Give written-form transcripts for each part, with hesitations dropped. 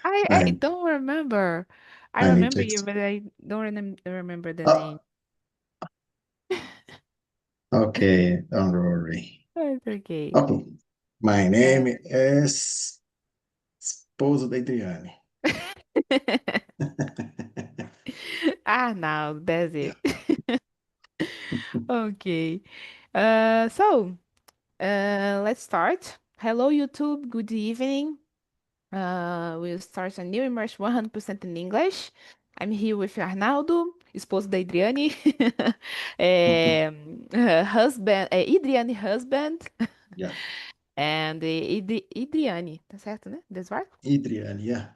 I I don't remember. I I need remember to. you, but I don't remember the Oh, name. okay. Don't worry. It's okay. Okay. My Uh, name is esposo da Adriane. now that's Yeah. it. Okay. Let's start. Hello, YouTube. Good evening. We'll start a new immersion 100% in English. I'm here with Arnaldo, esposo da Adriane, husband, Adriane husband, Yeah. and Adriane, tá certo, né? That's right? Adriane, yeah.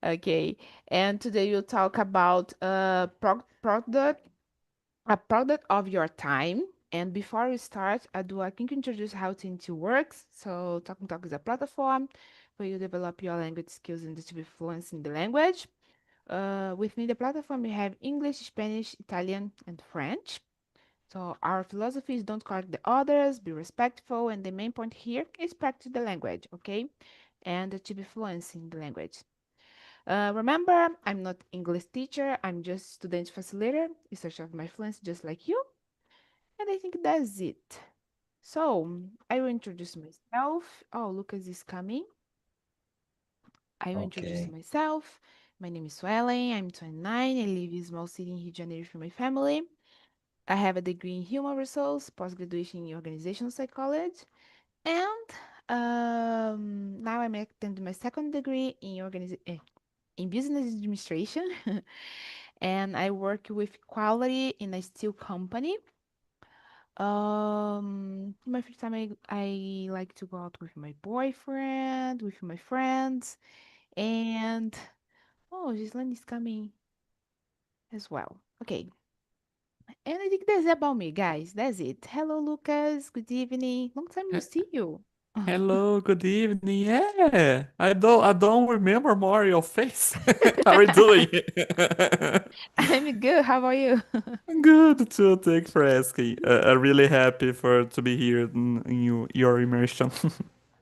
Okay. And today we'll talk about a product of your time. And before we start, I do I think introduce how Tinty works. So Talk Talk is a platform where you develop your language skills and to be fluent in the language. Within the platform, we have English, Spanish, Italian, and French. So our philosophy is don't correct the others, be respectful, and the main point here is practice the language, okay? And to be fluent in the language. Remember, I'm not English teacher, I'm just student facilitator, in search of my fluency just like you. And I think that's it. So I will introduce myself. Oh, Lucas is coming. I will introduce Okay. myself. My name is Suelen. I'm 29. I live in a small city in Rio de Janeiro with my family. I have a degree in human resource, post-graduation in organizational psychology, and now I'm attending my second degree in in business administration, and I work with quality in a steel company. In my free time, I like to go out with my boyfriend, with my friends, and oh, Gislaine is coming as well. Okay, and I think that's about me, guys. That's it. Hello, Lucas. Good evening. Long time no He- see you. Hello, good evening. Yeah, I don't remember more your face. How are you doing? I'm good. How are you? Good too. Thanks for asking. I'm really happy for to be here in your immersion.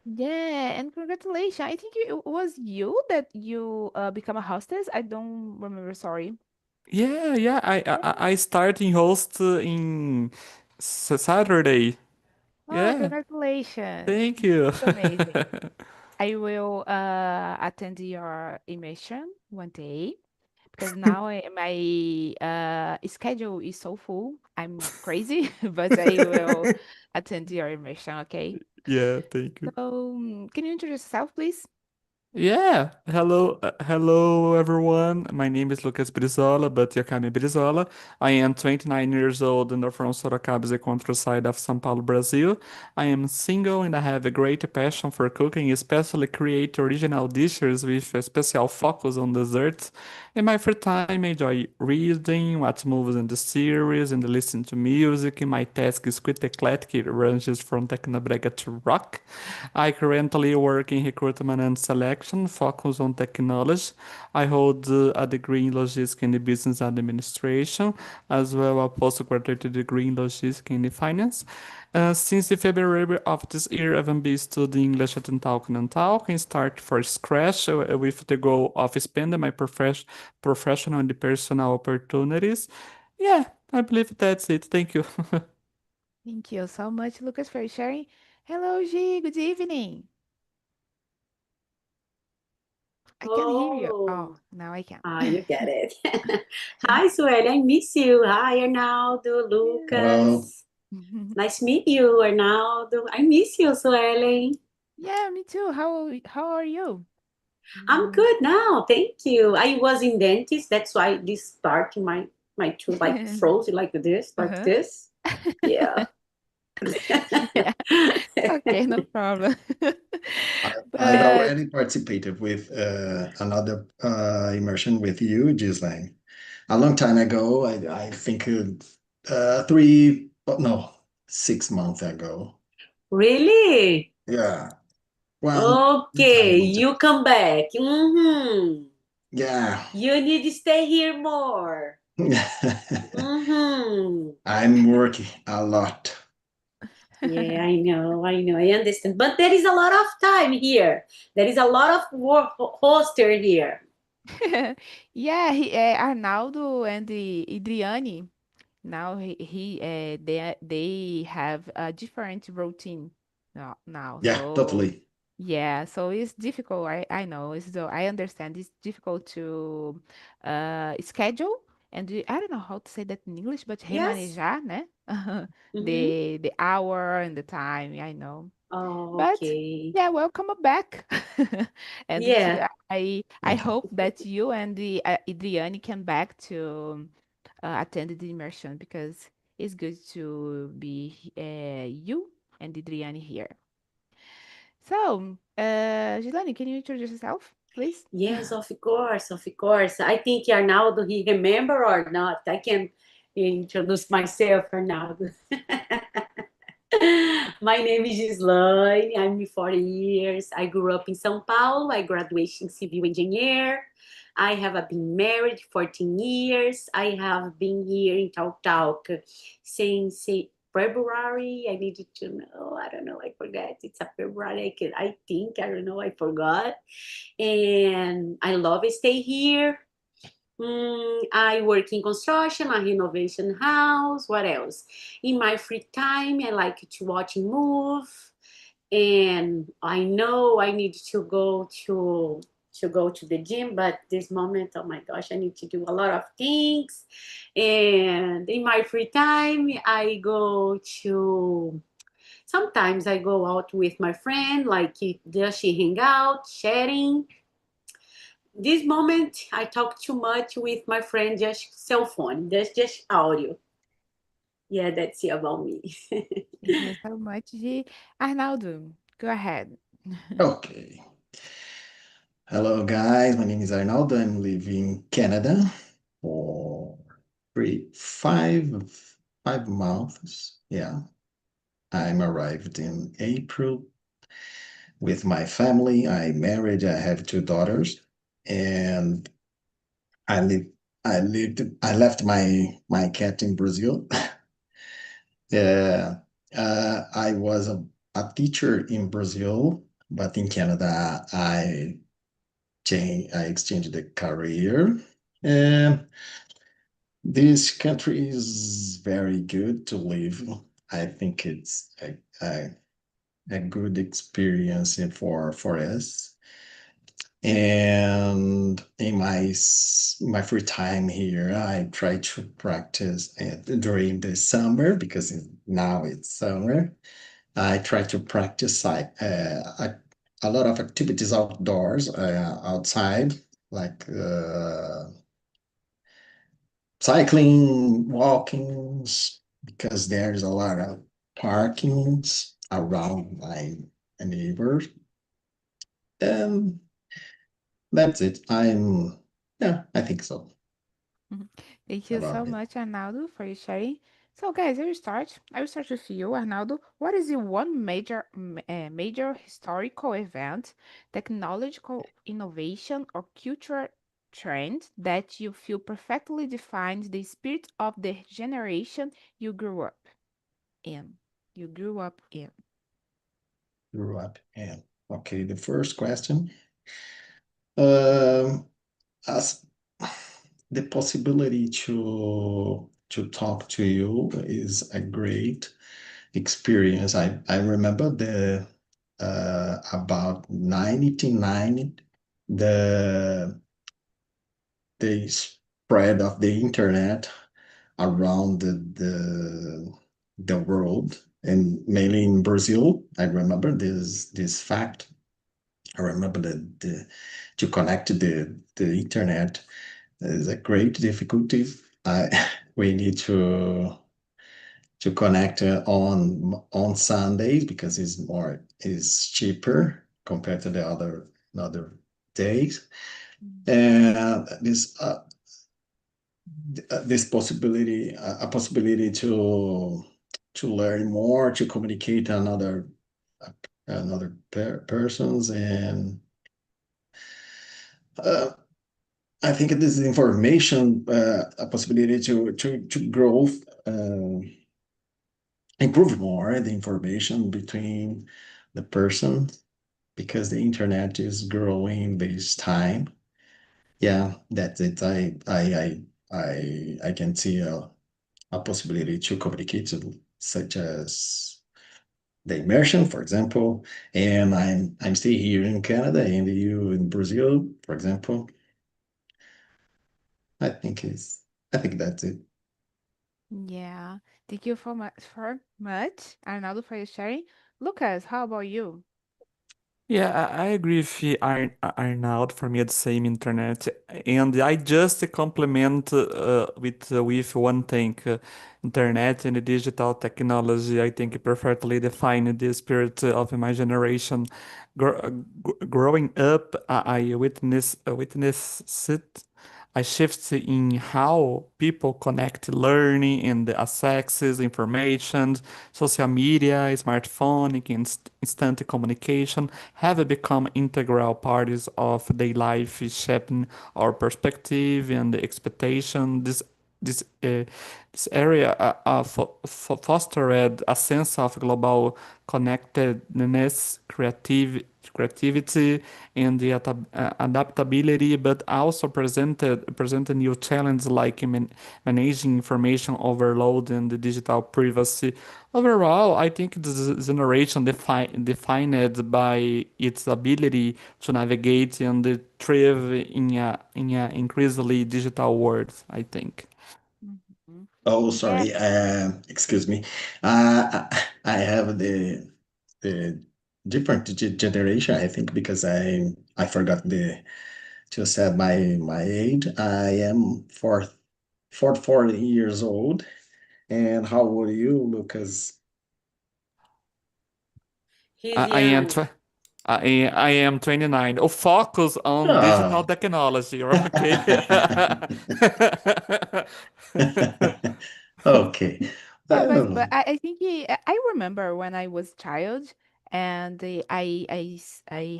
Yeah, and congratulations. I think it was you that you become a hostess. I don't remember. Sorry. Yeah, yeah. I Yeah. I, I start in host in Saturday. Oh, Yeah, congratulations. thank you. It's amazing. I will attend your immersion one day because now my schedule is so full. I'm crazy, but I will attend your immersion, okay? Yeah, thank you. So, can you introduce yourself, please? Yeah, hello everyone. My name is Lucas Brizola, but you call me Brizola. I am 29 years old and I'm from Sorocaba, the countryside of São Paulo, Brazil. I am single and I have a great passion for cooking, especially create original dishes with a special focus on desserts. In my free time, I enjoy reading, watch movies and the series, and listen to music. My task is quite eclectic, ranges from technobrega to rock. I currently work in recruitment and selection, focus on technology. I hold a degree in logistics and business administration, as well as a postgraduate degree in logistics and finance. Since the February of this year, I've been studying English at TALKNTALK and start from scratch with the goal of expanding my professional and personal opportunities. Yeah, I believe that's it. Thank you. Thank you so much, Lucas, for sharing. Hello, G. Good evening. I can hear you. Oh, Oh, now I can. you get it. Hi, Sueli. I miss you. Hi, Arnaldo, Hello. Lucas. Nice to meet you, Arnaldo. I miss you, Sueli. Yeah, me too. How are you? I'm Mm. good now. Thank you. I was in dentist. That's why this start my tooth like froze like this, like Uh-huh. this. Yeah. Yeah. Okay, no problem. I've But already participated with another immersion with you, Ghislaine. A long time ago, I think three, oh, no, 6 months ago. Really? Yeah, one Okay, time. you come back. Yeah. You need to stay here more. Mm-hmm. I'm working a lot. Yeah, I know, I understand. But there is a lot of time here. There is a lot of work hoster here. Yeah, Arnaldo and Idriani. Now they have a different routine now. Yeah, So totally. yeah, so it's difficult. I know. So I understand it's difficult to schedule and I don't know how to say that in English, but Yes. remanejar, né? Mm-hmm. The hour and the time. I know. But Okay. yeah, welcome back. And Yeah. I Thank you. hope that you and the Adriani can back to attend the immersion because it's good to be you and Adriani here. So, Gislane, can you introduce yourself, please? Yes, of course, of course. I think Arnaldo, he remember or not? I can introduce myself, Arnaldo. My name is Gislaine. I'm 40 years. I grew up in São Paulo. I graduated in civil engineer. I have been married 14 years. I have been here in Talk since February. I needed to know. I don't know. I forgot. It's a February. I think. I don't know. I forgot. And I love stay here. I work in construction, a renovation house. What else? In my free time, I like to watch and move. And I know I need to go to the gym, but this moment, oh my gosh, I need to do a lot of things. And in my free time, I go to sometimes I go out with my friend, like just hang out, chatting. This moment I talk too much with my friend, just cell phone. That's just audio. Yeah, that's it about me. Thank you so much, G. Arnaldo, go ahead. Okay. Hello, guys. My name is Arnaldo. I'm living in Canada for 5 months. Yeah. I'm arrived in April with my family. I married. I have 2 daughters, and I live. I left my cat in Brazil. Yeah, I was a teacher in Brazil, but in Canada, I exchanged the career. And this country is very good to live. I think it's a good experience for us. And in my free time here, I try to practice during the summer because now it's summer. I try to practice a lot of activities outdoors, outside, like cycling, walkings, because there's a lot of parkings around my neighbors. And that's it. Yeah, I think so Mhm. Thank you so about it. much, Arnaldo, for your sharing. So, guys, I will start. I will start with you, Arnaldo. What is the one major historical event, technological innovation, or cultural trend that you feel perfectly defines the spirit of the generation you grew up in? You grew up in. Grew up and okay, the first question. Um, as the possibility to talk to you is a great experience. I remember the about 1990, the the spread of the internet around the world and mainly in Brazil. I remember this fact. I remember that to connect to the internet is a great difficulty. I we need to connect on Sundays because it's cheaper compared to the other days. And this possibility a possibility to learn more, to communicate another persons, and uh, I think this is information, a possibility to grow improve more the information between the person because the internet is growing this time. Yeah, that's it. I can see a possibility to communicate, such as the immersion, for example. And I'm still here in Canada, and you in Brazil, for example. I think is I think that's it. Yeah. Thank you for much, Arnaldo, for your sharing. Lucas, how about you? Yeah, I agree with you, Arnold. For me, it's same internet, and I just complement with one thing: internet and digital technology. I think perfectly define the spirit of my generation. Growing up, I witnessed it. I shift in how people connect learning and access information, social media, smartphone, instant communication have become integral parts of daily life, shaping our perspective and expectation. This uh, this area fostered a sense of global connectedness, creativity, and the adaptability, but also presented new challenges like managing information overload and the digital privacy. Overall, I think this generation defined by its ability to navigate and thrive in a increasingly digital world, I think. Mhm. Oh, Yeah. sorry. Excuse me. I have the different generation. I think because I forgot the to set my age. I am 40 years old. And how old are you, Lucas? He's I am young. tw I am 29. Oh, focus on digital Oh. technology. Okay. Okay. Yeah, but Um, I think I remember when I was child, and I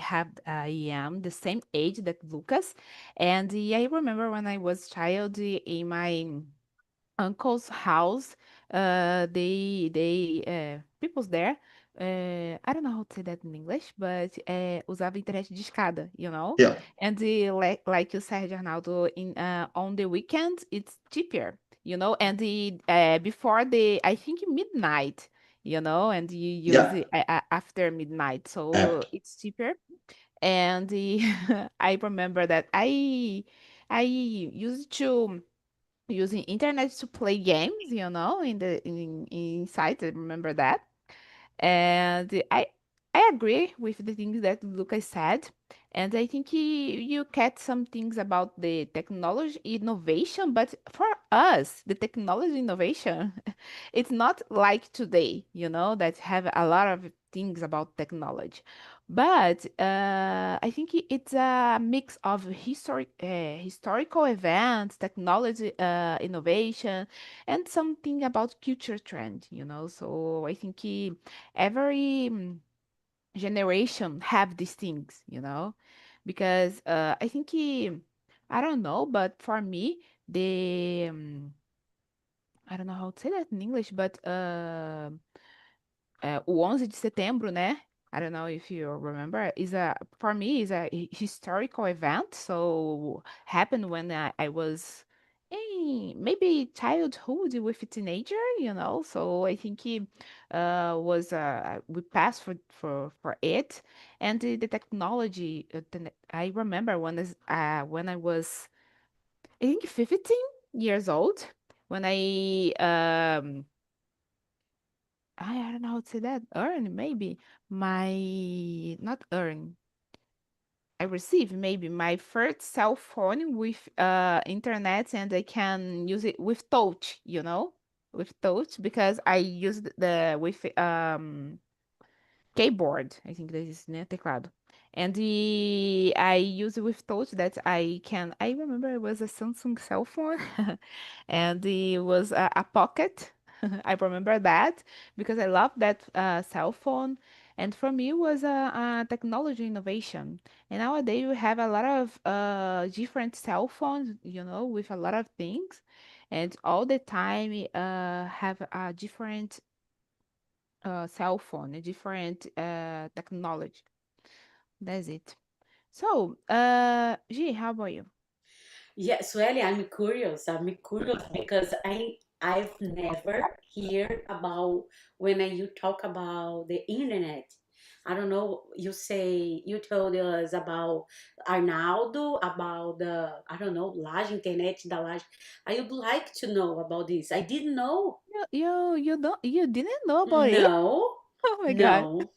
have I am the same age that Lucas, and I remember when I was child in my uncle's house. They people's there. I don't know how to say that in English, but usava internet de escada, you know. yeah, And like you said, Arnaldo, in on the weekends it's cheaper, you know. And before the I think midnight, you know, and you use yeah. it after midnight, Uh, so it's cheaper. And I remember that I used to using internet to play games, you know, in sites. I remember that. And I agree with the things that Lucas said. And I think you catch some things about the technology innovation, but for us, the technology innovation, it's not like today, you know, that have a lot of things about technology. But I think it's a mix of historical events, technology innovation, and something about culture trend, you know. So I think every generation have these things, you know, because I think I don't know, but for me, the I don't know how to say that in English, but o 11 de setembro, né? I don't know if you remember, is a for me is a historical event. So happened when I was in maybe childhood with a teenager, you know. So I think he was we passed for it, and the technology. I remember when I was I think 15 years old when I don't know how to say that. Earn, maybe. My, not earn. I received maybe my first cell phone with internet, and I can use it with touch, you know, with touch because I used the with keyboard. I think that is, né, teclado. And I use it with touch that I can. I remember it was a Samsung cell phone, and it was a pocket. I remember that because I love that cell phone. And for me, it was a technology innovation. And nowadays, we have a lot of different cell phones, you know, with a lot of things, and all the time have a different cell phone, a different technology. That's it. So, G, how about you? Yes, well, I'm curious. I'm curious because I've never heard about when you talk about the internet. I don't know. You told us about Arnaldo, about the I don't know laje internet da laje. I would like to know about this. I didn't know. You didn't know about it? No, Oh my God. no,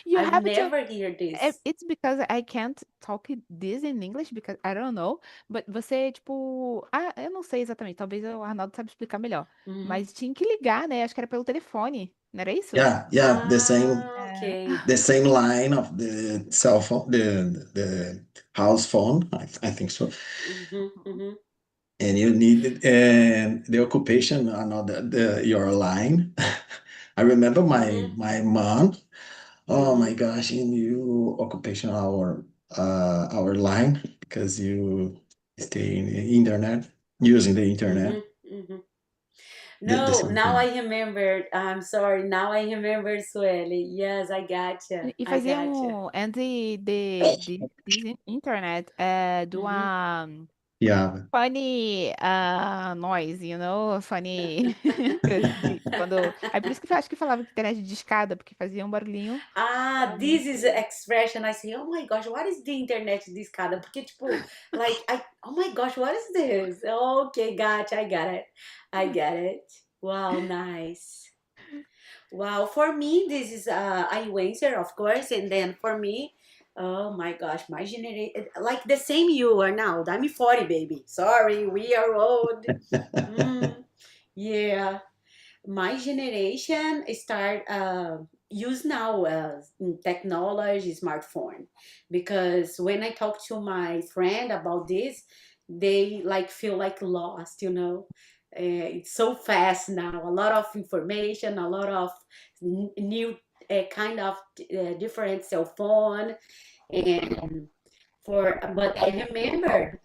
You I've have to. never heard this. It's because I can't talk this in English because I don't know. But você, tipo. Ah, eu não sei exatamente. Talvez o Arnaldo saiba explicar melhor. Mhm. Mas tinha que ligar, né? Acho que era pelo telefone. Não era isso? Yeah, Ah, É. okay. the same line of the cell phone, the house phone, I think so. Mhm, mhm, And you need the occupation, another your line. I remember my mhm, my mom. Oh my mhm, gosh, in you occupation our line because you stay in the internet using the internet. mhm, mhm. The No, same now I thing. remembered. I'm sorry. Now I remember, Sueli. Yes, I gotcha. E I gotcha. faziam. And this internet do Mhm. Yeah. funny noise, Funny. Quando. Aí por isso que eu acho que falava que internet de escada, porque fazia um barulhinho Ah, this is the realmente. expression I say, oh my gosh, what is the internet discada? Porque, tipo, oh my gosh, what is this? Okay, gotcha, I got it. I get it. Wow, nice. Wow, for me, this is I answer, of course, and then for me, oh my gosh, my generation, like the same you are now. I'm 40, baby. Sorry, we are old. Mm, yeah, my generation start use now in technology smartphone because when I talk to my friend about this, they like feel like lost, it's so fast now, a lot of information, a lot of new kind of different cell phone. And but I remember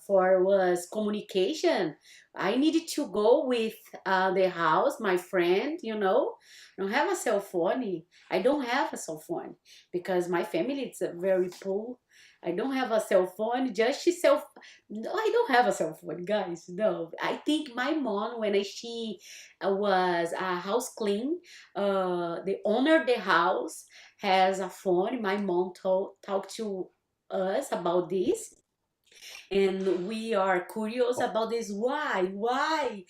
for was communication. I needed to go with the house, my friend, don't have a cell phone. I don't have a cell phone because my family is very poor. I don't have a cell phone, just a cell. No, I don't have a cell phone, guys. No, I think my mom when she was a house clean, the owner of the house has a phone. My mom talked to us about this, and we are curious about this. Why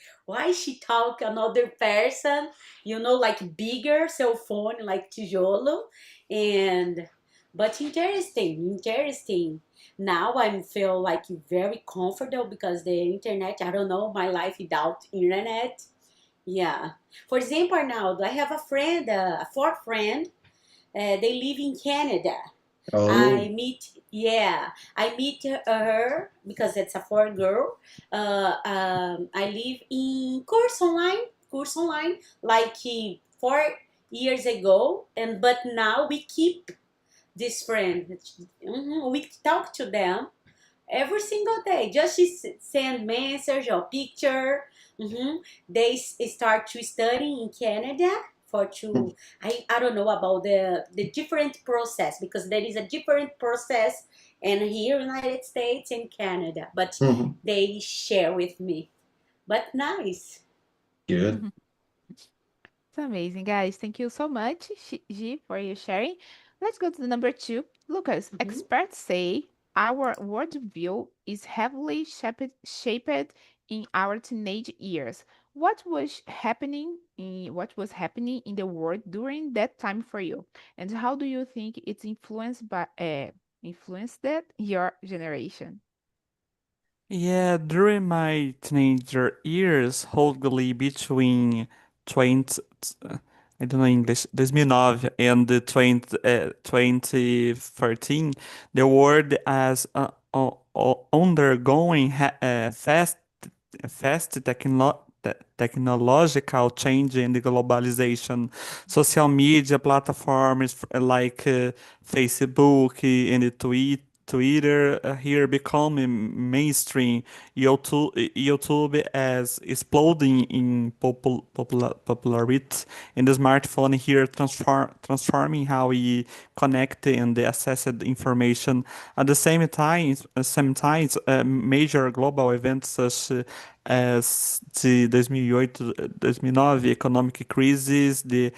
she talk another person, like bigger cell phone like tijolo. And but interesting. Now I feel like very comfortable because the internet, I don't know my life without internet. Yeah, for example, now I have a friend, a fourth friend, they live in Canada. Oh, I meet her because it's a foreign girl. I live in course online, like 4 years ago, and but now we keep this friend. We talk to them every single day. Just she send message or picture. They start to study in Canada for to. I don't know about the different process because there is a different process in here United States and Canada, but mhm. they share with me. But nice. Good. It's amazing, guys. Thank you so much, G, for your sharing. Let's go to the number two. Lucas, Mhm. experts say our worldview is heavily shaped in our teenage years. What was happening in the world during that time for you? And how do you think it's influenced that your generation? Yeah, during my teenager years, wholly between 20, I don't know English, 2009 and the 2013, the world as undergoing fast technological change and globalization. Social media platforms like Facebook and Twitter. Twitter here becoming mainstream, YouTube as exploding in popularity, and the smartphone here transforming how we connect and access information. At the same time, major global events such as the 2008-2009 economic crisis, the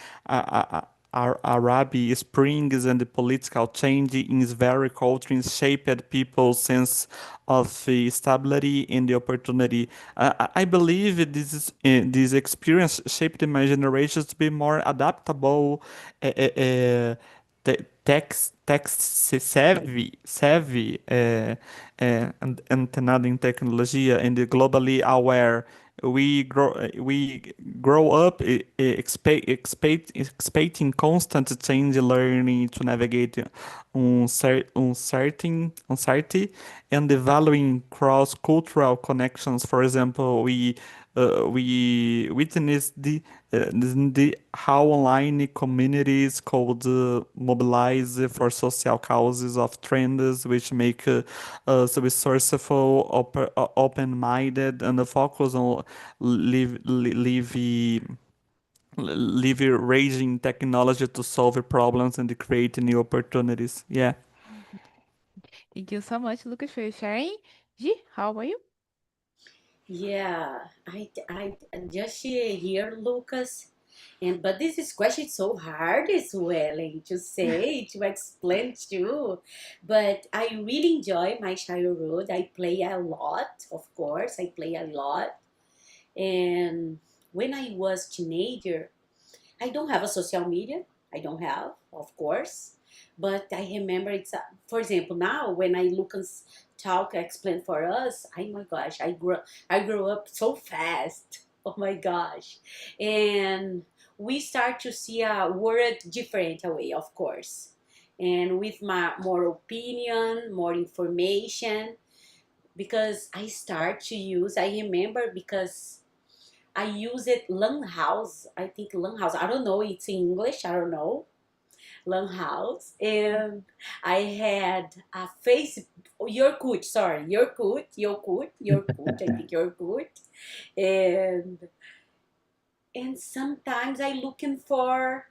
Arab Springs, and the political change in various countries shaped people's sense of stability and the opportunity. I believe this experience shaped my generations to be more adaptable, text savvy, antenado em tecnologia, and globally aware. We grow up expecting constant change, learning to navigate uncertainty, and valuing cross-cultural connections. For example, we witnessed the how online communities could mobilize for social causes of trends, which make us resourceful, open-minded, and focus on live, live, leveraging technology to solve problems and create new opportunities. Yeah. Thank you so much, Lucas, for your sharing. G, how about you? Yeah, I just hear Lucas, and but this is question so hard as well, and to say to explain too. But I really enjoy my childhood. I play a lot, of course. I play a lot, and when I was teenager, I don't have a social media. I don't have, of course. But I remember for example, now when I look and talk, explain for us, oh my gosh, I grew up so fast. Oh my gosh. And we start to see a world different away, of course. And with my more opinion, more information, because I start to use, I remember because I use it Lung House. I think Lung House. I don't know. It's in English. I don't know. Lung House. And I had a face. You're good. Sorry. You're good. You're good. You're good. I think you're good. And sometimes I looking for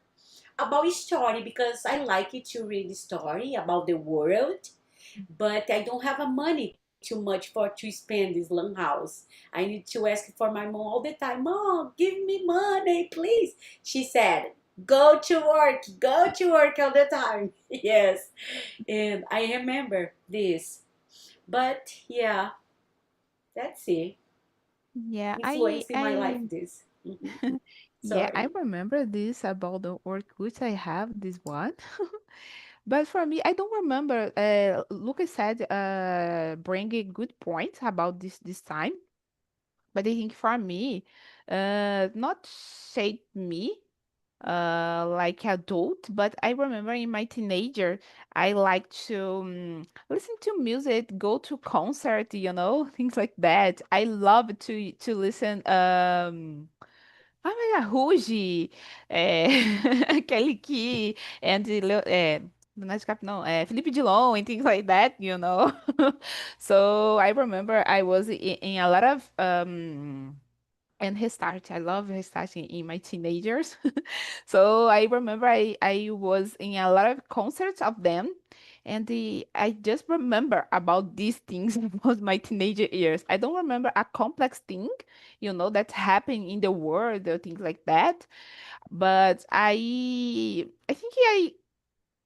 about story because I like it to read story about the world, but I don't have a money too much for to spend this long house. I need to ask for my mom all the time. Mom, give me money, please. She said, go to work all the time. Yes, and I remember this. But yeah, that's it. Yeah, Influence in my life. This. yeah, I Sorry. remember this about the Orkut. I have this one. But for me, I don't remember. Lucas said, bringing good points about this time. But I think for me, not shaped me like adult, but I remember in my teenager, I like to listen to music, go to concert, things like that. I love to listen. Ah, mas a Ruge, Kelly Key, and Leonardo DiCaprio, no, Felipe Dilon and things like that. So I remember I was in a lot of and restart. I love restarting in my teenagers. So I remember I was in a lot of concerts of them. And I just remember about these things about my teenager years. I don't remember a complex thing, that happened in the world or things like that. But I think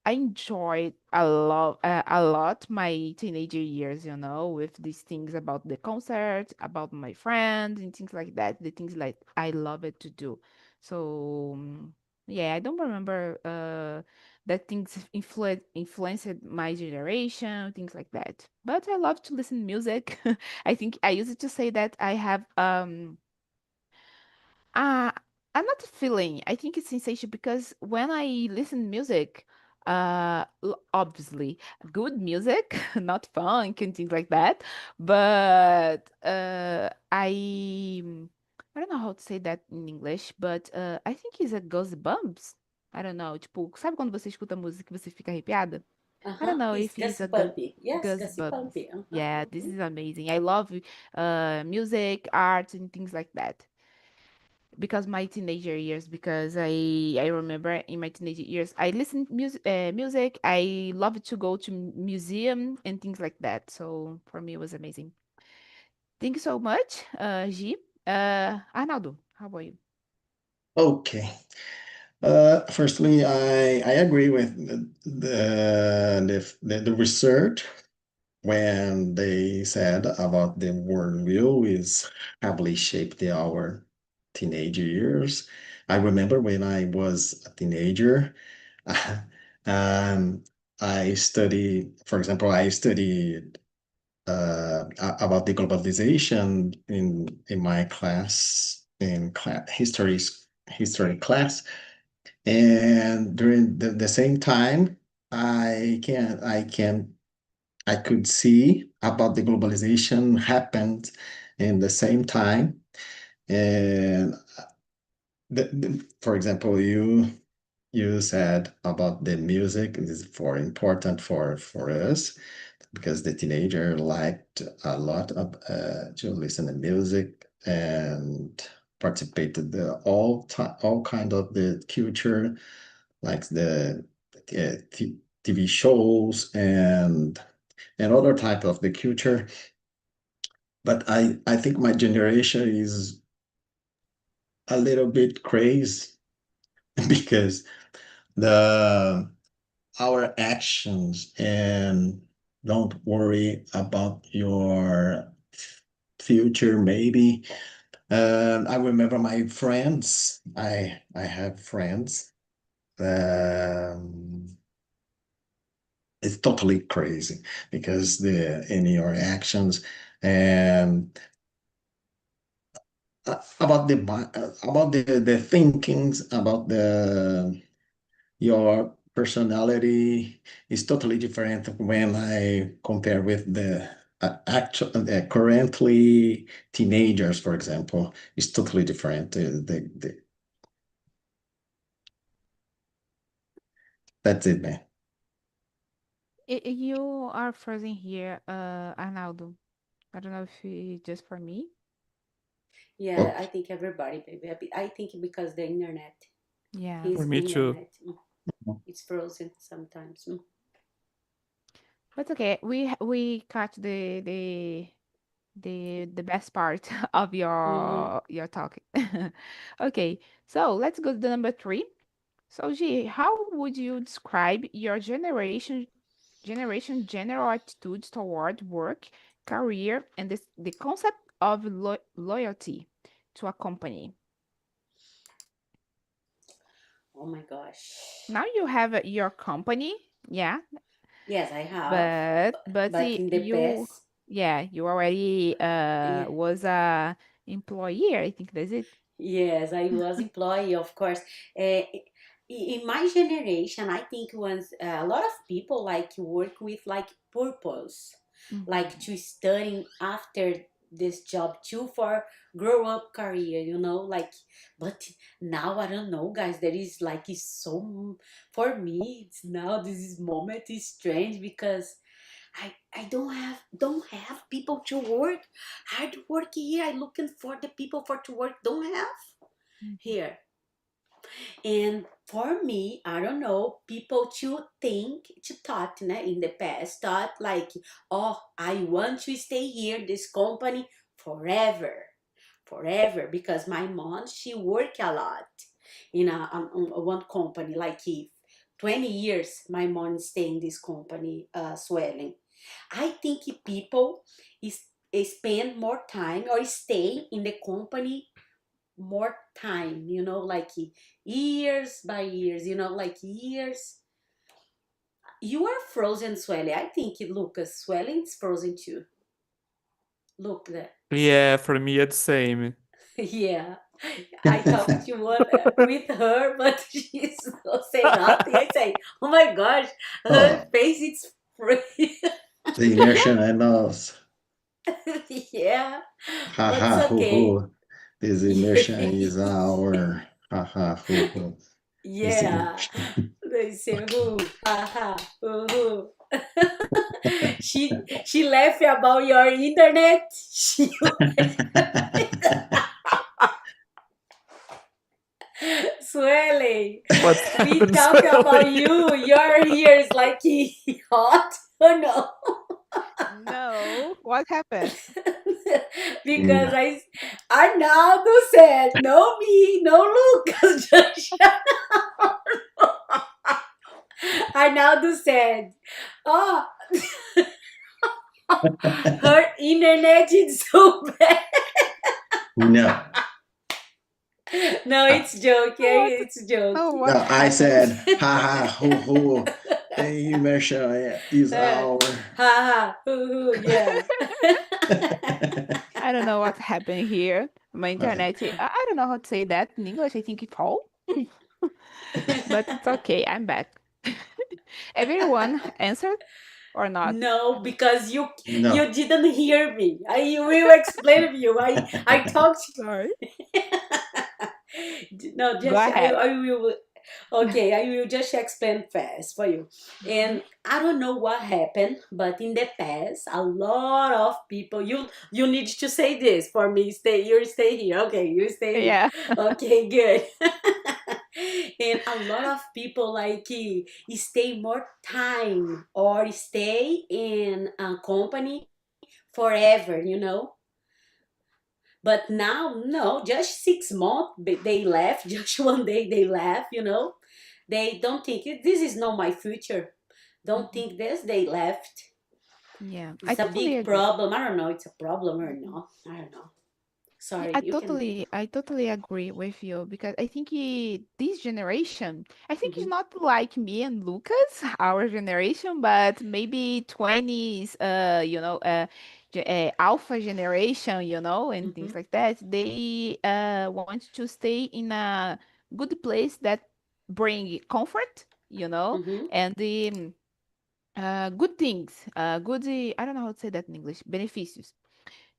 I enjoyed a lot my teenager years, with these things about the concert, about my friends and things like that, the things like I love it to do. So yeah, I don't remember that things influenced my generation, things like that. But I love to listen music. I think I used to say that I have uh, I'm not feeling. I think it's sensation because when I listen music, obviously good music, not funk and things like that. But I don't know how to say that in English, but I think it's a goosebumps. I don't know, tipo, sabe quando você escuta música e você fica arrepiada? I don't know It's if he's Gussie a good Pumpy. Yes, Gussie goosebumps. Pumpy. Yeah, this is amazing. I love music, art, and things like that. Because my teenager years, because I remember in my teenager years, I listened music. I loved to go to museum and things like that. So for me, it was amazing. Thank you so much, G. Arnaldo, how about you? Okay. Firstly, I agree with the research when they said about the worldview is heavily shaped our teenage years. I remember when I was a teenager, um, I studied, for example, I studied about the globalization in my class in history class, and during the same time, I could see about the globalization happened in the same time. And for example, you said about the music is for important for us because the teenager liked a lot of to listen to music and participated all kind of the culture like the TV shows and other type of the culture. But I think my generation is a little bit crazy because the our actions and don't worry about your future maybe. I remember my friends. I have friends. Um, it's totally crazy because the in your actions and about the thinkings about the your personality is totally different when I compare with the actual currently teenagers, for example, is totally different. That's it, man. You are frozen here, Arnaldo. I don't know if it's just for me. Yeah, Oh, I think everybody, baby. I think because the internet, Yeah. For his me too. internet, it's frozen sometimes. But okay, we caught the best part of Mm-hmm. your talk. Okay, so let's go to the number three. So G, how would you describe your generation general attitudes toward work, career, and the concept of loyalty to a company? Oh my gosh. Now you have your company, yeah, Yes, I have, but but in the you, past, yeah, you already yeah, was a employee. I think that's it. yes, I was employee, of course. Uh, in my generation, I think once a lot of people like work with like purpose, like Mhm. to studying after this job too for grow up career, like. But now I don't know, guys. There is like is so for me. It's now this is moment is strange because I don't have people to work. Hard work here. I looking for the people for to work. Don't have Mhm. here. And for me, I don't know, people to think, to thought, in the past, thought like, oh, I want to stay here, this company forever, forever, because my mom, she worked a lot in on one company, like if 20 years, my mom stay in this company, swelling. I think people is spend more time or stay in the company more time, like years by years, like years. You are frozen, swelling. I think Lucas swelling is frozen too. Look that. Yeah, for me it's same. Yeah. I talked to one with her, but she's not say nothing. I say, oh my gosh, her oh, face is free. the immersion and knows. Yeah, Ha but ha it's hoo okay. hoo. This immersion is our ha ha hoo hoo. This Yeah, immersion. always say who, haha, who. She laughed about your internet. Suele, What's we happened, talk about Sueli? you. Your hair is like hot or no? No, what happened? Because No. Arnaldo said, no me, no Lucas. Just shut up. Arnaldo said, oh, her internet is so bad. No. No, it's joke. Yeah, What? it's joke. Oh, what No, I happened? said, haha, hoo. The immersion is our. Haha, hoo, yeah. I don't know what happened here. My internet, I don't know how to say that in English. I think it fall. But it's okay. I'm back. Everyone answered or not? No, because you No. didn't hear me. I will explain to you. I talked. Sorry. No, Go just ahead. I will. Okay, I will just explain fast for you. And I don't know what happened, but in the past, a lot of people. You need to say this for me. You stay here. Okay, you stay here. Yeah. Okay, good. And a lot of people like stay more time or stay in a company forever. But now, no, just 6 months they left, just one day they left. They don't think this is not my future. Don't think this, they left. Yeah. I It's a totally big agree. problem. I don't know it's a problem or not. I don't know. Yeah, Sorry, I you can. totally agree with you because I think this generation, I think it's Mhm, not like me and Lucas, our generation, but maybe 20s, alpha generation, and things mhm, like that. They want to stay in a good place that bring comfort, mhm, and the good things, I don't know how to say that in English, benefícios,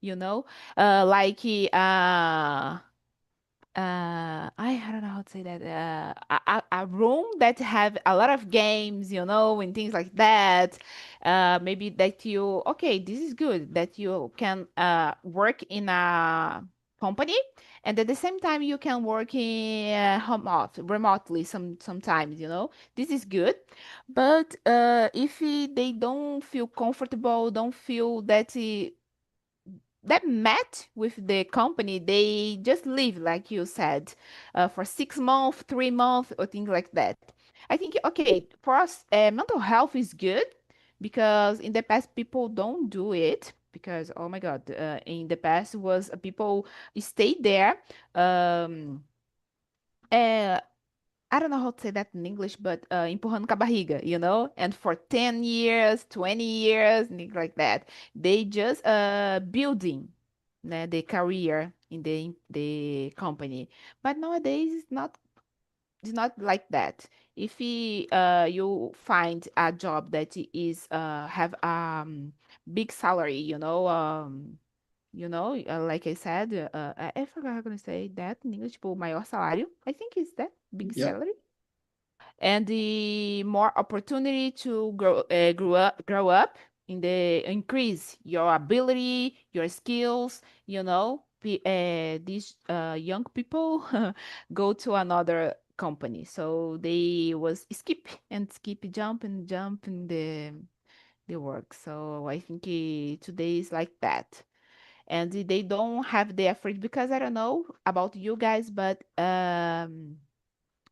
you know, like I don't know how to say that. A room that have a lot of games, and things like that. Maybe that okay, this is good that you can work in a company, and at the same time you can work in home office remotely sometimes. This is good, but if they don't feel comfortable, don't feel that met with the company, they just leave, like you said, for 6 months, 3 months, or things like that. I think, okay, for us, mental health is good because in the past people don't do it because, oh my God, in the past was people stay there. Um, uh, I don't know how to say that in English, but empurrando com a barriga, and for 10 years, 20 years, things like that. They just building the career in the company. But nowadays it's not like that. If you find a job that is have big salary, like I said, I forgot how I'm gonna say that in English, tipo, maior salário. I think it's that big Yeah. salary and the more opportunity to grow up in the increase your ability, your skills. These young people go to another company, so they was skip, jump and jump in the work. So I think today is like that, and they don't have the effort because I don't know about you guys, but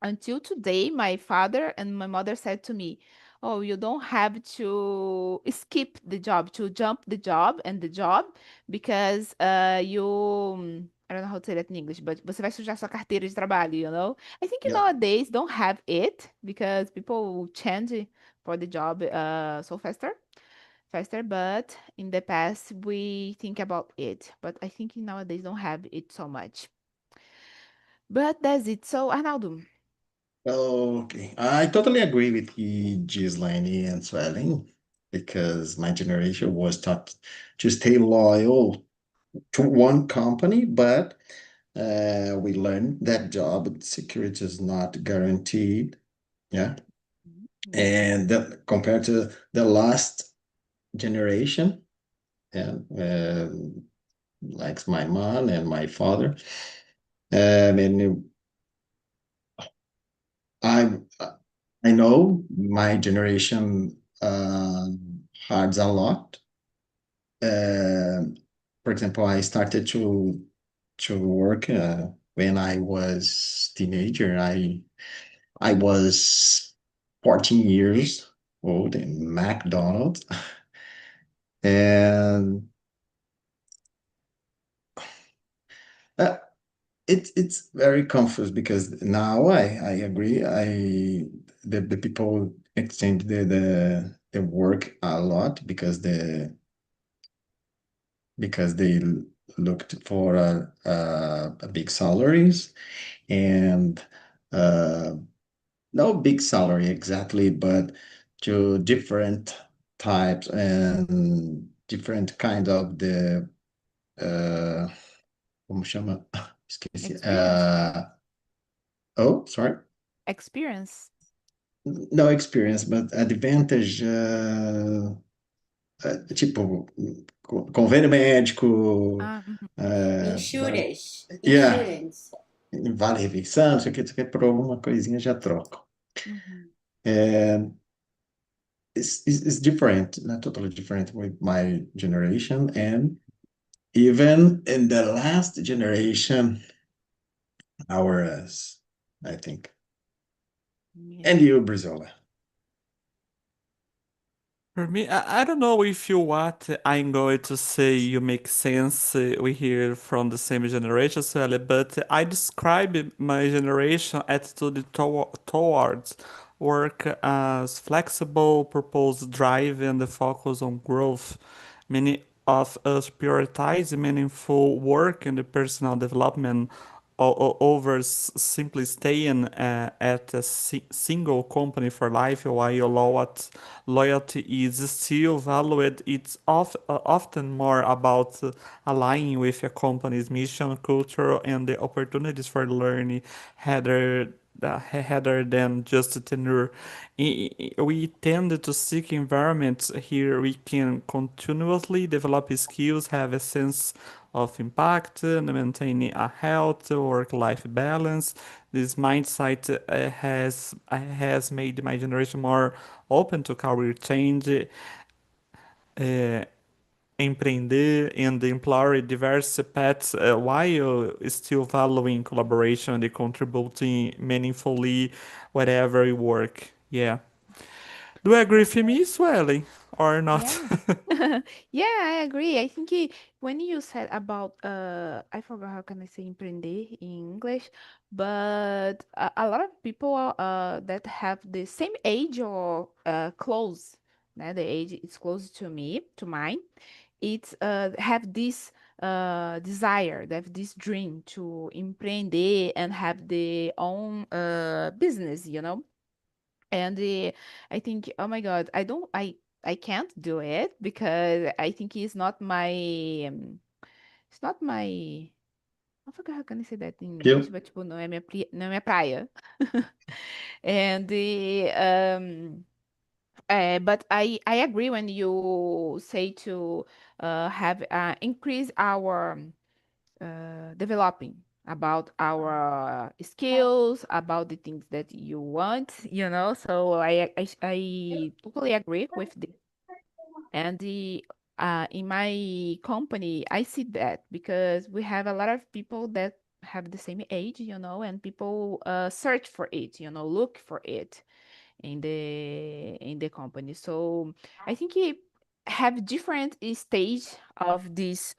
until today, my father and my mother said to me, "Oh, you don't have to skip the job, to jump the job and the job, because I don't know how to say that in English, but você vai sujar sua carteira de trabalho, I think Yeah. nowadays don't have it because people change for the job so faster, but in the past we think about it. But I think nowadays don't have it so much. But that's it. So, Arnaldo. Okay. I totally agree with you, Gislaine and Swelling, because my generation was taught to stay loyal to one company, but we learned that job security is not guaranteed. Yeah. and compared to the last generation, and like my mom and my father, and I I know my generation hards a lot. For example, I started to work when I was teenager. I was 14 years old in McDonald's, and uh, it's very confused because now I agree. The people exchange the work a lot because they looked for a big salaries and uh, no big salary exactly, but to different types and different kind of the como chama? Esqueci. Experience. Oh, sorry. Experience. No experience, but advantage, tipo, convênio médico, Mhm. Insurance. yeah, Insurance. vale refeição, não sei o que, por alguma coisinha já troco. Mhm. And it's different, not totally different with my generation. And even in the last generation, ours, I think. And Yeah. you, Brizola. For me, I don't know if you what I'm going to say you make sense. We hear from the same generation, Sally, but I describe my generation attitude towards work as flexible, purpose drive, and the focus on growth. Many of us prioritize meaningful work and the personal development over simply staying at a single company for life, while loyalty is still valued. It's often more about aligning with a company's mission, culture, and the opportunities for learning rather than just tenure. We tend to seek environments here we can continuously develop skills, have a sense of impact, and maintaining a healthy work-life balance. This mindset has made my generation more open to career change, uh, empreender, and employ diverse paths while still valuing collaboration and contributing meaningfully wherever we work. Yeah. Do you agree with me, Swelling, or not? Yeah. Yeah, I agree. I think when you said about I forgot how can I say empreender in English, but a lot of people that have the same age or close, the age is close to me, to mine, it's have this desire, they have this dream to empreender and have their own business, you know. And I think, oh my God, I can't do it because I think it's not my, I forgot how can I say that in English, You? but tipo, não é minha praia. And but I agree when you say to have increase our developing about our skills, about the things that you want, you know. So I totally agree with this. And the in my company, I see that because we have a lot of people that have the same age, you know, and people search for it, you know, look for it in the company. So I think it have different stage of this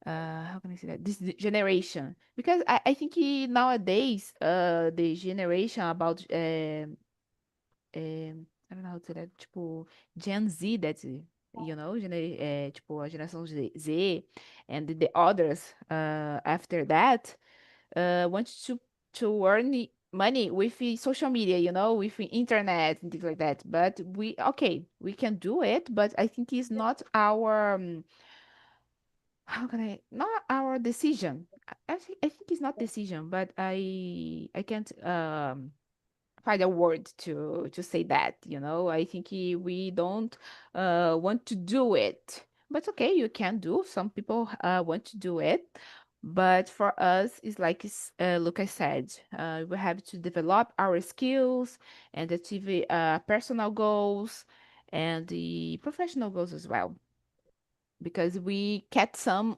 how can I say that? This generation. Because I think nowadays, the generation about I don't know how to say that, tipo, Gen Z, that's, you know, tipo, a geração Z, and the others after that, want to earn money with the social media, you know, with the internet and things like that. But okay, we can do it, but I think it's not our how can I not our decision. I think it's not decision, but I can't find a word to say that, you know. I think we don't want to do it, but okay, you can do. Some people want to do it, but for us, it's like look, I said, we have to develop our skills and achieve personal goals and the professional goals as well, because we get some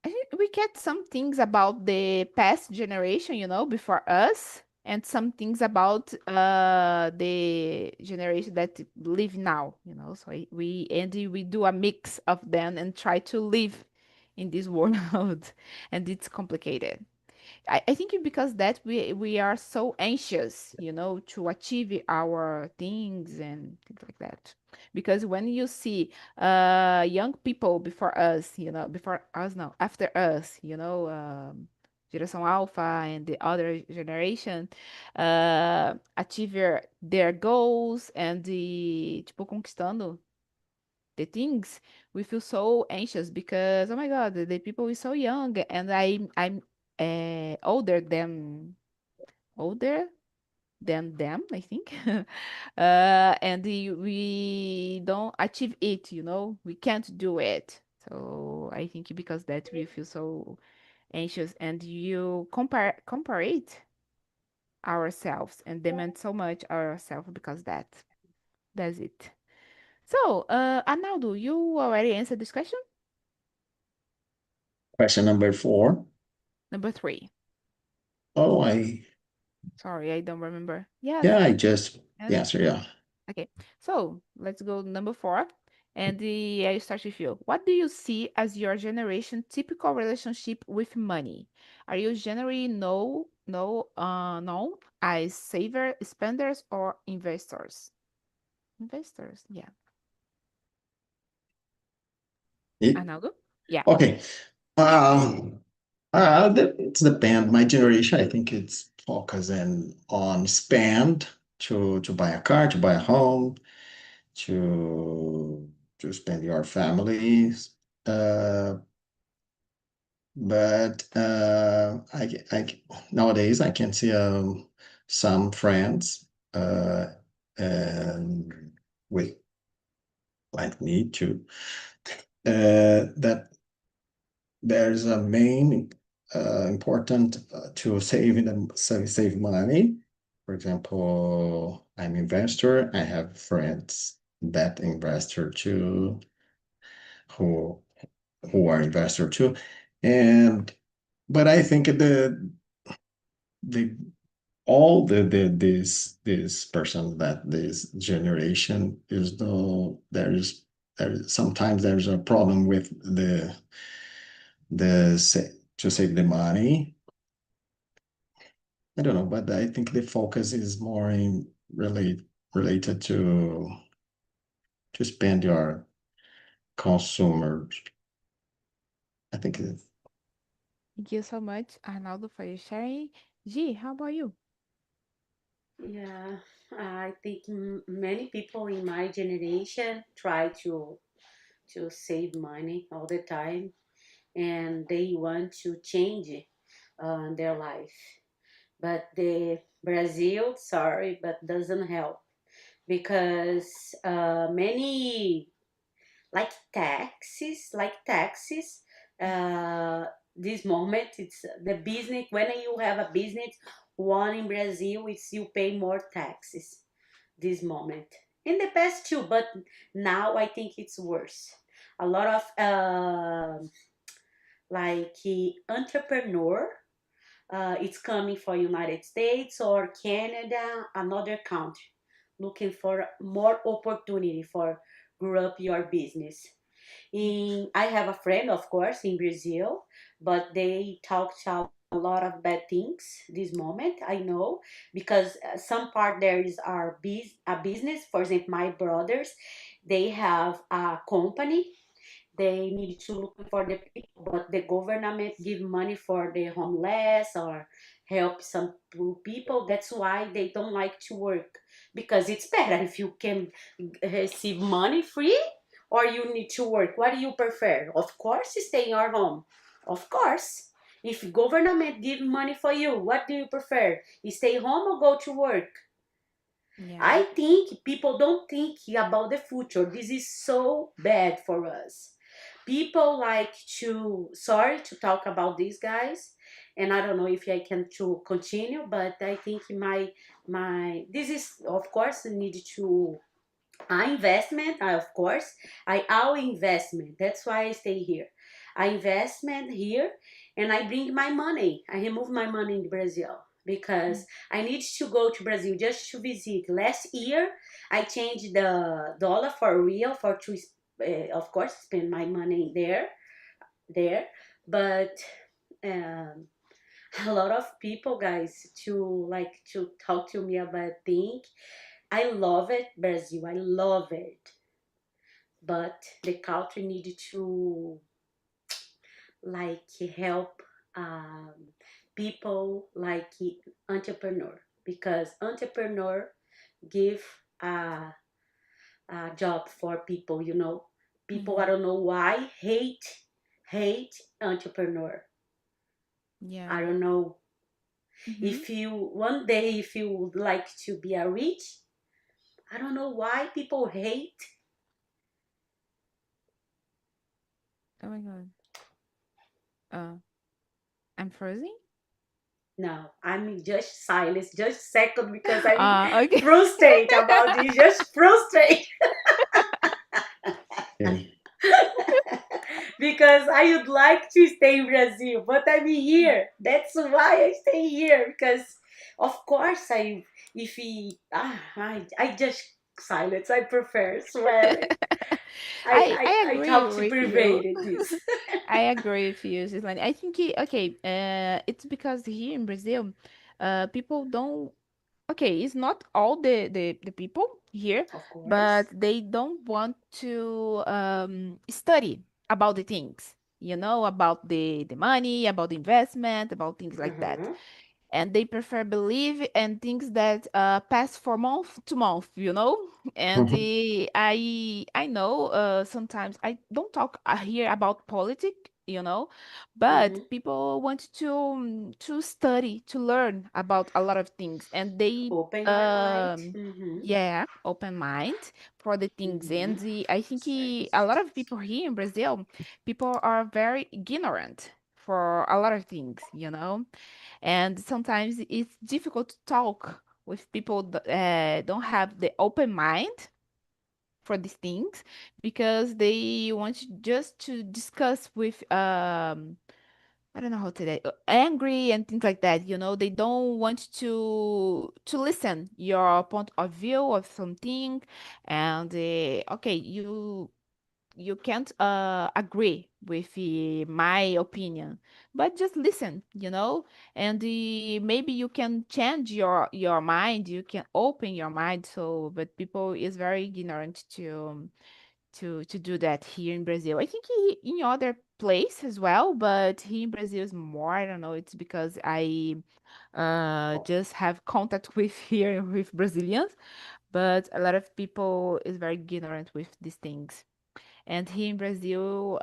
I think we get some things about the past generation, you know, before us, and some things about the generation that live now, you know. So we do a mix of them and try to live in this world, and it's complicated. I think because that we are so anxious, you know, to achieve our things and things like that. Because when you see young people before us, you know, before us no, after us, you know, Geração Alpha and the other generation achieve their goals and the tipo conquistando the things, we feel so anxious because oh my God, the people is so young and I'm older than them, I think. And we don't achieve it, you know, we can't do it. So I think because that we feel so anxious and you compare it ourselves and demand so much ourselves because that's it. So, Arnaldo, you already answered this question? Question number 4. Number 3. Oh, Sorry, I don't remember. Yes. yeah, I just Yes. the answer, yeah. Okay. So let's go number 4. And I start with you. What do you see as your generation typical relationship with money? Are you generally known as saver, spenders, or investors? Investors, yeah. It, Arnaldo? Yeah. okay. It's the band. My generation, I think it's focusing on spend to buy a car, to buy a home, to spend your families. But nowadays I can see some friends and with like me too that there's a main important to save money. For example, I'm investor. I have friends that investor too, who who are investor too, and but I think the all this person that this generation is no there's sometimes there's a problem with to save the money. I don't know, but I think the focus is more in related to spend your consumers. I think Thank you so much, Arnaldo, for your sharing. G, how about you? Yeah, I think many people in my generation try to save money all the time, and they want to change their life. But the Brazil, sorry, but doesn't help because many like taxes. This moment, it's the business. When you have a business, one in Brazil, it's you pay more taxes. This moment, in the past too, but now I think it's worse. A lot of entrepreneur, it's coming for United States or Canada, another country, looking for more opportunity for grow up your business. I have a friend, of course, in Brazil, but they talked a lot of bad things this moment. I know because some part there is a business. For example, my brothers, they have a company. They need to look for the people, but the government give money for the homeless or help some poor people. That's why they don't like to work, because it's better if you can receive money free or you need to work. What do you prefer? Of course, stay in your home. Of course. If government give money for you, what do you prefer? You stay home or go to work? Yeah. I think people don't think about the future. This is so bad for us. People like to, sorry to talk about these guys, and I don't know if I can to continue, but I think this is of course need to investment. Of course our investment. That's why I stay here. I investment here, and I bring my money. I remove my money in Brazil because I need to go to Brazil just to visit. Last year, I changed the dollar for real for to, of course, spend my money there. But um, a lot of people, guys, to like to talk to me about think. I love it, Brazil. I love it, but the country needed to like help um, people like entrepreneur, because entrepreneur give a, a job for people. People, I don't know why, hate entrepreneur. Yeah. I don't know. Mm-hmm. If you one day, if you would like to be a rich, I don't know why people hate. Oh my God. Uh, I'm frozen? No, I'm just silent, just second, because I'm Okay. frustrated about this, just frustrated. Okay. Because I would like to stay in Brazil, but I'm here. That's why I stay here, because of course I just silence. I prefer swearing. I I agree talk to with you. prevent this. I agree with you, Gislaine. I think okay, it's because here in Brazil, people don't. Okay, it's not all the people here, Of course. but they don't want to study about the things, about the money, about the investment, about things like that. Mm-hmm. And they prefer believe in things that pass from month to month, And I know sometimes I don't talk here about politics, but Mm-hmm. people want to study, to learn about a lot of things, and they Open mind. um Mm-hmm. yeah, open mind for the things. Mm-hmm. And I think a lot of people here in Brazil, people are very ignorant for a lot of things, and sometimes it's difficult to talk with people that don't have the open mind for these things, because they want just to discuss with I don't know how to say, angry and things like that. They don't want to listen your point of view of something, and okay, you can't agree with my opinion, but just listen, and maybe you can change your mind, you can open your mind. So but people is very ignorant to do that here in Brazil. I think in other place as well, but here in Brazil is more. I don't know, it's because I just have contact with here with Brazilians, but a lot of people is very ignorant with these things. And here in Brazil,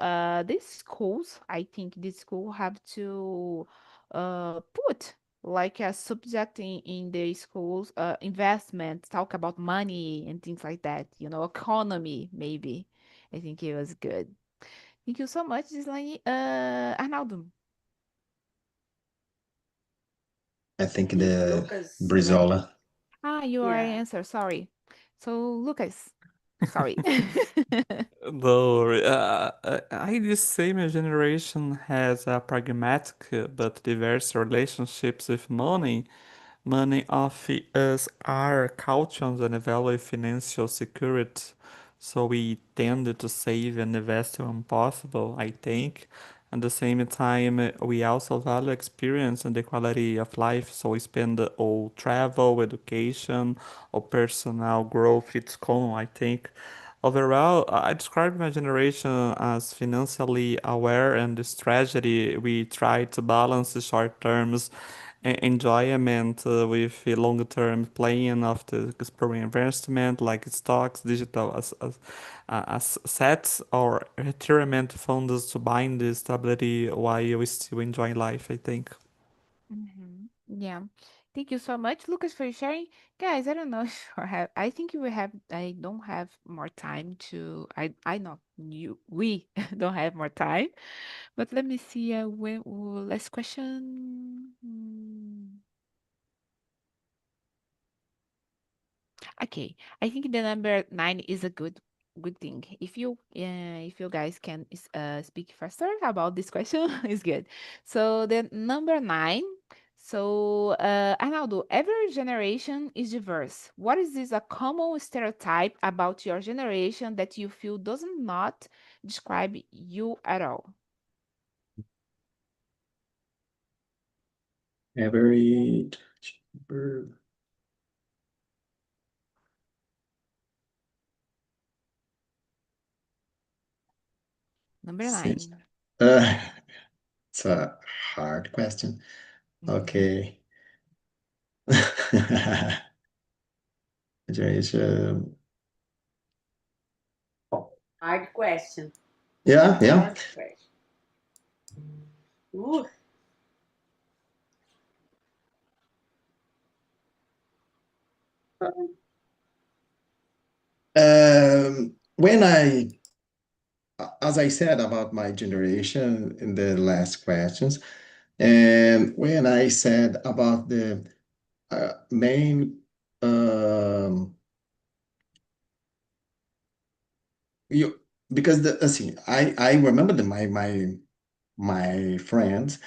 these schools, I think this school have to put like a subject in the schools, investment, talk about money and things like that, economy maybe. I think it was good. Thank you so much, Gislaine. Arnaldo. I think If the Lucas, like, Brizola. You are yeah. answer, sorry. So Lucas, sorry. Though I the same generation has a pragmatic but diverse relationships with money. Many of us are cautious and evaluate financial security, so we tend to save and invest when possible, I think. At the same time, we also value experience and the quality of life, so we spend all travel, education, or personal growth. It's common, I think. Overall, I describe my generation as financially aware, and this tragedy we try to balance the short terms enjoyment with a long-term playing of the exploring investment like stocks, digital assets, or retirement funds to bind the stability while we still enjoy life, I think. Yeah. Thank you so much, Lucas, for sharing. Guys, I don't know if I have, I think we have, I don't have more time to, I know you, we don't have more time, but let me see, last question. Okay, I think the number 9 is a good thing. If you guys can speak faster about this question, it's good. So the number 9. So Arnaldo, every generation is diverse. What is this a common stereotype about your generation that you feel does not describe you at all? Every Number since 9. it's a hard question. Mhm. Okay. Generation. Hard question. Yeah, yeah. Hard question. Ooh. When as I said about my generation in the last questions, and when I said about the main, you because see, I remember that my friends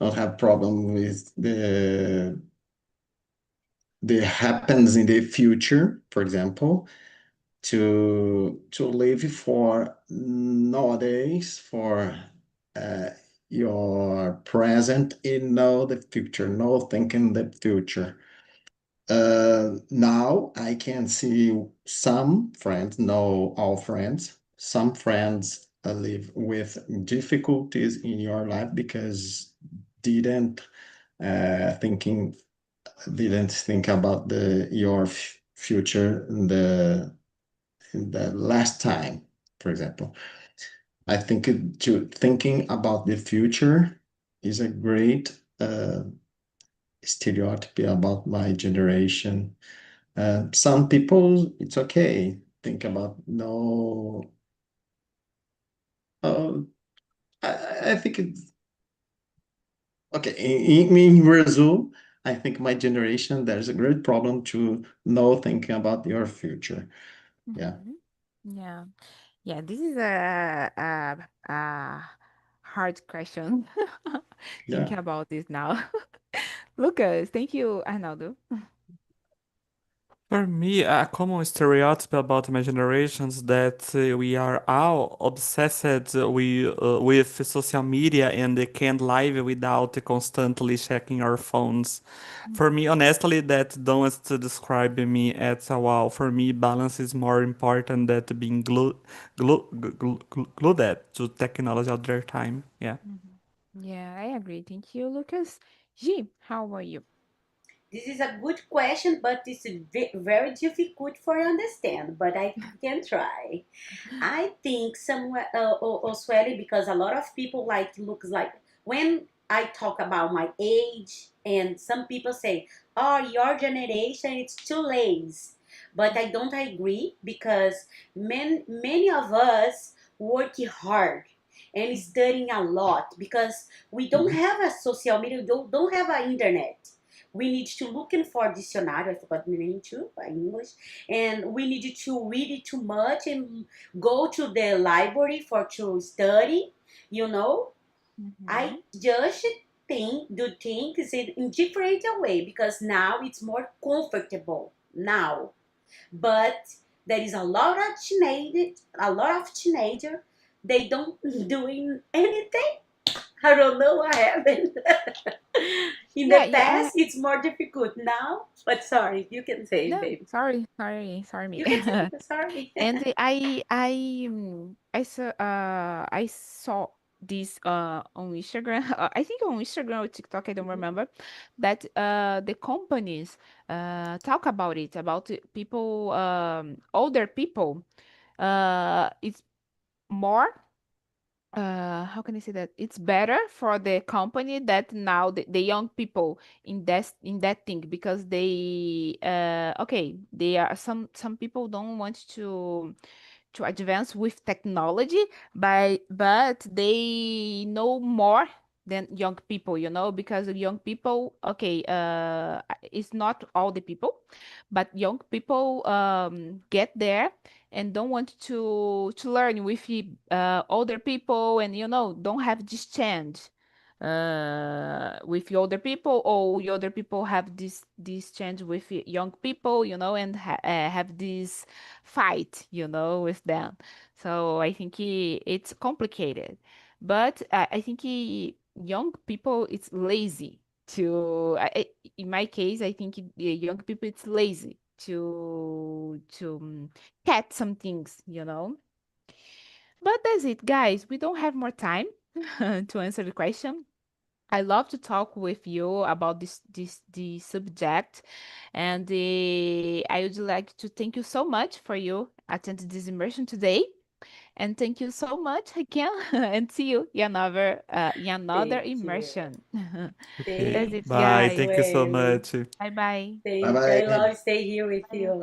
don't have problem with the happens in the future, for example, to live for nowadays for uh, your present and know the future, no thinking the future. Now I can see some friends, no all friends, some friends live with difficulties in your life because didn't thinking didn't think about the your future in the last time, for example. I think to thinking about the future is a great stereotype about my generation. Some people, it's okay. Think about no. Uh, I think it's okay. In Brazil, I think my generation, there's a great problem to know thinking about your future. Yeah, Mhm. Yeah. Yeah, this is a hard question. yeah. Thinking about this now. Lucas, thank you, Arnaldo. For me, a common stereotype about my generation is that we are all obsessed with social media and can't live without constantly checking our phones. For me, honestly, that don't describe me at all. For me, balance is more important than being glued to technology all the time. Yeah. Mhm. Yeah, I agree. Thank you, Lucas. G, how are you? This is a good question, but it's very difficult for understand. But I can try. I think somewhere Australia, because a lot of people like looks like when I talk about my age, and some people say, "Oh, your generation it's too late," but I don't agree because many of us work hard and studying a lot because we don't Mhm. have a social media, don't have an internet. We need to looking for dictionary. I forgot the name too, English, and we need to read it too much and go to the library for to study, you know. I Mhm. just think do things in different way because now it's more comfortable now. But there is a lot of teenager, they don't doing anything. I don't know what happened. In Yeah, the yeah. past it's more difficult now, but sorry, you can say, No, baby. sorry me. You can say sorry. And I saw this on Instagram. I think on Instagram or TikTok, I don't remember, that the companies talk about it, about people, older people. It's more how can I say that? It's better for the company that now the young people in that thing, because they okay, they are some people don't want to advance with technology, but they know more than young people, because young people, okay, it's not all the people, but young people get there and don't want to learn with older people, and don't have this change with the older people, or the older people have this change with the young people, and have this fight, with them. So I think it's complicated, but I think young people, it's lazy in my case, I think young people, it's lazy to catch some things. But that's it, guys. We don't have more time to answer the question. I love to talk with you about this subject, and I would like to thank you so much for you attending this immersion today, and thank you so much again, and see you in another Thank you. immersion. Okay. That's Thank it, Bye. you, guys. Thank you so Amy. much. Bye bye. Bye Thank you. I bye. love stay here with you.